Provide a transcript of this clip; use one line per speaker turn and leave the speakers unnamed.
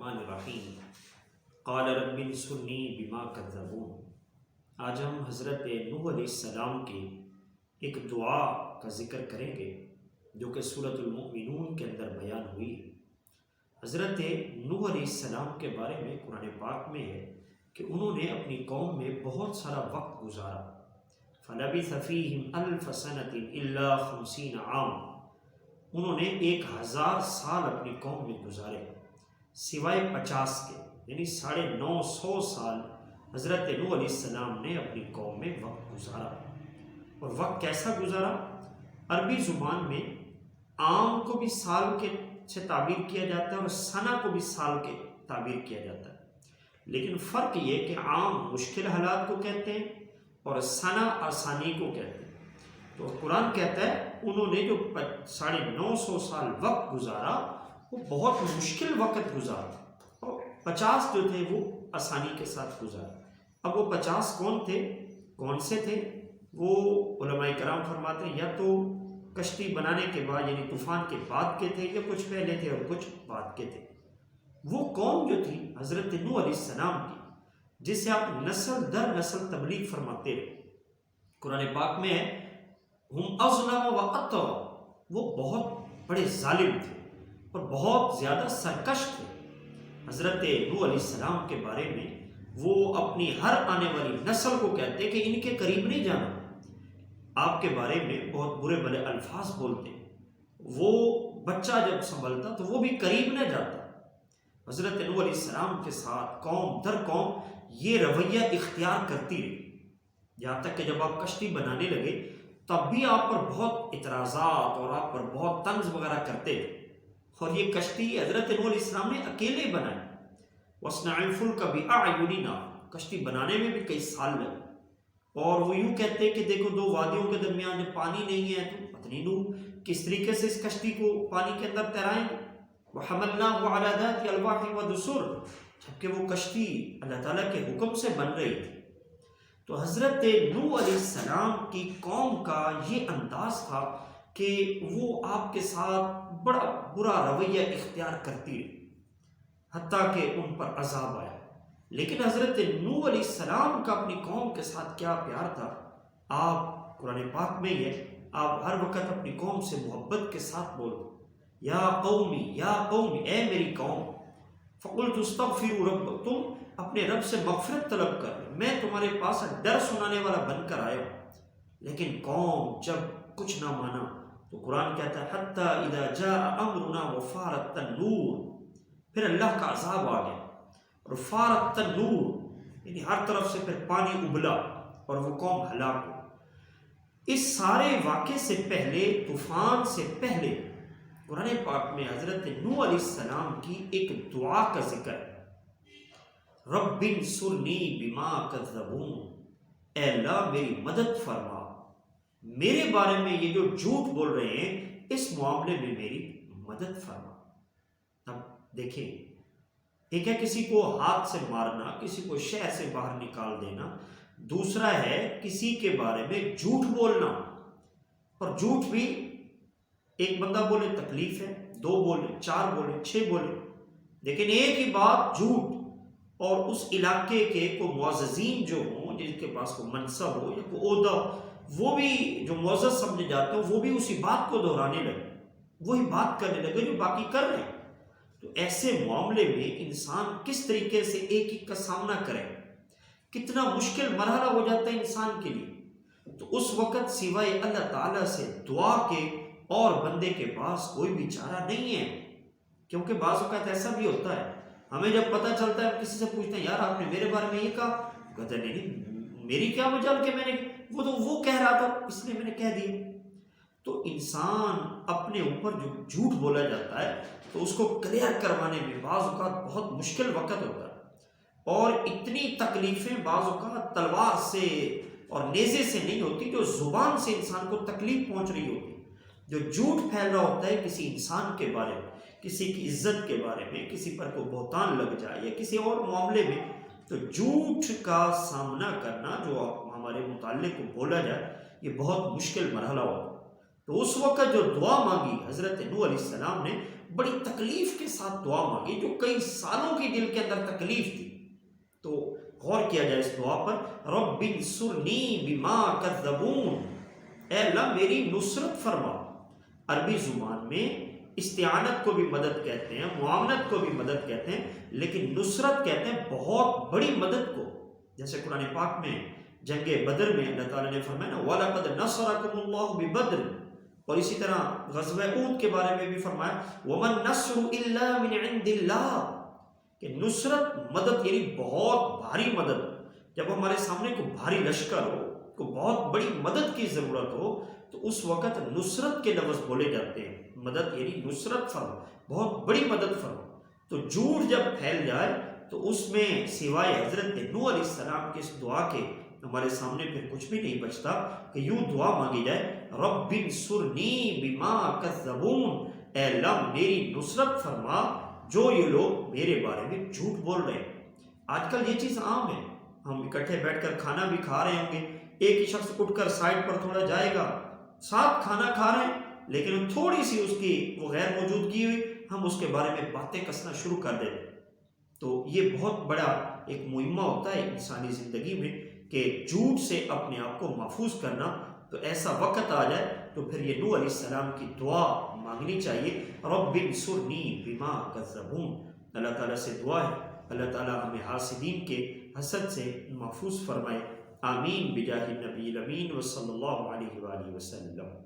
الرحمن الرحیم قال رب انصرنی بما کذبون۔ آج ہم حضرت نوح علیہ السلام کی ایک دعا کا ذکر کریں گے جو کہ سورۃ المؤمنون کے اندر بیان ہوئی ہے۔ حضرت نوح علیہ السلام کے بارے میں قرآن پاک میں ہے کہ انہوں نے اپنی قوم میں بہت سارا وقت گزارا۔ فَلَبِثَ فِيهِمْ أَلْفَ سَنَةٍ إِلَّا 50 عام، انہوں نے 1000 سال اپنی قوم میں گزارے سوائے 50 کے، یعنی 950 سال حضرت نوح علیہ السلام نے اپنی قوم میں وقت گزارا۔ اور وقت کیسا گزارا؟ عربی زبان میں عام کو بھی سال کے سے تعبیر کیا جاتا ہے اور سنہ کو بھی سال کے تعبیر کیا جاتا ہے، لیکن فرق یہ کہ عام مشکل حالات کو کہتے ہیں اور سنہ آسانی کو کہتے ہیں۔ تو قرآن کہتا ہے انہوں نے جو 950 سال وقت گزارا وہ بہت مشکل وقت گزارا، اور 50 جو تھے وہ آسانی کے ساتھ گزارا۔ اب وہ 50 کون تھے، کون سے تھے؟ وہ علماء کرام فرماتے ہیں یا تو کشتی بنانے کے بعد یعنی طوفان کے بعد کے تھے، یا کچھ پہلے تھے اور کچھ بعد کے تھے۔ وہ قوم جو تھی حضرت نوح علیہ السلام کی، جسے آپ نسل در نسل تبلیغ فرماتے ہیں، قرآن پاک میں ہے ہم اظلم و اطغوا، وہ بہت بڑے ظالم تھے اور بہت زیادہ سرکش تھے۔ حضرت نوح علیہ السلام کے بارے میں وہ اپنی ہر آنے والی نسل کو کہتے کہ ان کے قریب نہیں جانا، آپ کے بارے میں بہت برے بھلے الفاظ بولتے، وہ بچہ جب سنبھلتا تو وہ بھی قریب نہ جاتا۔ حضرت نوح علیہ السلام کے ساتھ قوم در قوم یہ رویہ اختیار کرتی رہی، یہاں تک کہ جب آپ کشتی بنانے لگے تب بھی آپ پر بہت اعتراضات اور آپ پر بہت طنز وغیرہ کرتے تھے۔ اور یہ کشتی حضرت نوح علیہ السلام نے اکیلے بنائی، وَاصْنَعِ الْفُلْكَ بِأَعْيُنِنَا، کشتی بنانے میں بھی کئی سال لگے۔ اور وہ یوں کہتے کہ دیکھو دو وادیوں کے درمیان جب پانی نہیں ہے تو پتہ نہیں نوح کس طریقے سے اس کشتی کو پانی کے اندر تیرائیں گے۔ وَحَمَلْنَاهُ عَلَى ذَاتِ أَلْوَاحٍ وَدُسُرٍ، جبکہ وہ کشتی اللہ تعالیٰ کے حکم سے بن رہی تھی۔ تو حضرت نوح علیہ السلام کی قوم کا یہ انداز تھا کہ وہ آپ کے ساتھ بڑا برا رویہ اختیار کرتی رہی، حتیٰ کہ ان پر عذاب آیا۔ لیکن حضرت نوح علیہ السلام کا اپنی قوم کے ساتھ کیا پیار تھا، آپ قرآن پاک میں یہ آپ ہر وقت اپنی قوم سے محبت کے ساتھ بولتے، یا قومی، اے میری قوم، فَقُلْتُ اسْتَغْفِرُوا رَبَّكُمْ، تم اپنے رب سے مغفرت طلب کر، میں تمہارے پاس ڈر سنانے والا بن کر آیا ہوں۔ لیکن قوم جب کچھ نہ مانا تو قرآن کہتا ہے حَتَّى إِذَا جَاءَ أَمْرُنَا وَفَارَتِ التَّنُّورُ، پھر اللہ کا عذاب آ گیا، اور فارت النور یعنی ہر طرف سے پھر پانی ابلا اور وہ قوم ہلاک ہو۔ اس سارے واقعے سے پہلے، طوفان سے پہلے، قرآن پاک میں حضرت نوح علیہ السلام کی ایک دعا کا ذکر ہے، رب انصرنی بما کذبون، اے اللہ میری مدد فرما، میرے بارے میں یہ جو جھوٹ بول رہے ہیں اس معاملے میں میری مدد فرما۔ اب دیکھیں، ایک ہے کسی کو ہاتھ سے مارنا، کسی کو شہر سے باہر نکال دینا، دوسرا ہے کسی کے بارے میں جھوٹ بولنا، اور جھوٹ بھی ایک بندہ بولے تکلیف ہے، 2 بولے، 4 بولے، 6 بولے، لیکن ایک ہی بات جھوٹ، اور اس علاقے کے کوئی معززین جو ہوں جن کے پاس کوئی منصب ہو یا کوئی عہدہ، وہ بھی جو معزز سمجھے جاتے ہیں وہ بھی اسی بات کو دہرانے لگے، وہی بات کرنے لگے جو باقی کر رہے ہیں۔ تو ایسے معاملے میں انسان کس طریقے سے ایک ایک کا سامنا کرے، کتنا مشکل مرحلہ ہو جاتا ہے انسان کے لیے۔ تو اس وقت سوائے اللہ تعالیٰ سے دعا کے اور بندے کے پاس کوئی بھی چارہ نہیں ہے، کیونکہ بعض اوقات ایسا بھی ہوتا ہے، ہمیں جب پتہ چلتا ہے کسی سے پوچھتے ہیں یار آپ نے میرے بارے میں یہ کہا، کہتا ہے نہیں میری کیا مجال کہ میں نے وہ کہہ رہا تھا اس لیے میں نے کہہ دیا۔ تو انسان اپنے اوپر جو جھوٹ بولا جاتا ہے تو اس کو کلیئر کروانے میں بعض اوقات بہت مشکل وقت ہوتا ہے، اور اتنی تکلیفیں بعض اوقات تلوار سے اور نیزے سے نہیں ہوتی، جو زبان سے انسان کو تکلیف پہنچ رہی ہوتی، جو جھوٹ پھیل رہا ہوتا ہے کسی انسان کے بارے میں، کسی کی عزت کے بارے میں، کسی پر کوئی بہتان لگ جائے یا کسی اور معاملے میں، تو جھوٹ کا سامنا کرنا جو ہمارے متعلق کو بولا جائے یہ بہت مشکل مرحلہ ہوتا ہے۔ تو اس وقت جو دعا مانگی حضرت نوح علیہ السلام نے بڑی تکلیف کے ساتھ دعا مانگی، جو کئی سالوں کی دل کے اندر تکلیف تھی۔ تو غور کیا جائے اس دعا پر، رب انصرنی بما کذبون، اے اللہ میری نصرت فرما۔ عربی زبان میں استعانت کو بھی مدد کہتے ہیں، معاونت کو بھی مدد کہتے ہیں، لیکن نصرت کہتے ہیں بہت بڑی مدد کو۔ جیسے قرآن پاک میں جنگ بدر میں اللہ تعالیٰ نے فرمایا نا وَلَقَدْ نَصَرَكُمُ اللَّهُ بِبَدْرٍ، اور اسی طرح غزوہ احد کے بارے میں بھی فرمایا وَمَا النَّصْرُ إِلَّا مِنْ عِنْدِ اللَّهِ، کہ نصرت مدد یعنی بہت بھاری مدد۔ جب ہمارے سامنے کوئی بھاری لشکر ہو، کوئی بہت بڑی مدد کی ضرورت ہو، تو اس وقت نصرت کے لفظ بولے جاتے ہیں۔ مدد یعنی نصرت فرما، بہت بڑی مدد فرما۔ تو جھوٹ جب پھیل جائے تو اس میں سوائے حضرت نوح علیہ السلام کی اس دعا کے ہمارے سامنے پھر کچھ بھی نہیں بچتا کہ یوں دعا مانگی جائے، رب انصرنی بما کذبون، اے اللہ میری نصرت فرما جو یہ لوگ میرے بارے میں جھوٹ بول رہے ہیں۔ آج کل یہ چیز عام ہے، ہم اکٹھے بیٹھ کر کھانا بھی کھا رہے ہوں گے، ایک ہی شخص اٹھ کر سائڈ پر تھوڑا جائے گا، ساتھ کھانا کھا رہے ہیں لیکن تھوڑی سی اس کی وہ غیر موجودگی ہوئی، ہم اس کے بارے میں باتیں کسنا شروع کر دیتے۔ تو یہ بہت بڑا ایک مہمہ ہوتا ہے انسانی زندگی میں کہ جھوٹ سے اپنے آپ کو محفوظ کرنا۔ تو ایسا وقت آ جائے تو پھر یہ نوح علیہ السلام کی دعا مانگنی چاہیے، رب انصرنی بما کذبون۔ اللہ تعالیٰ سے دعا ہے اللہ تعالیٰ ہمیں حاسدین کے حسد سے محفوظ فرمائے، آمین بجاہ النبی الامین وصلی اللہ علیہ وآلہ وسلم۔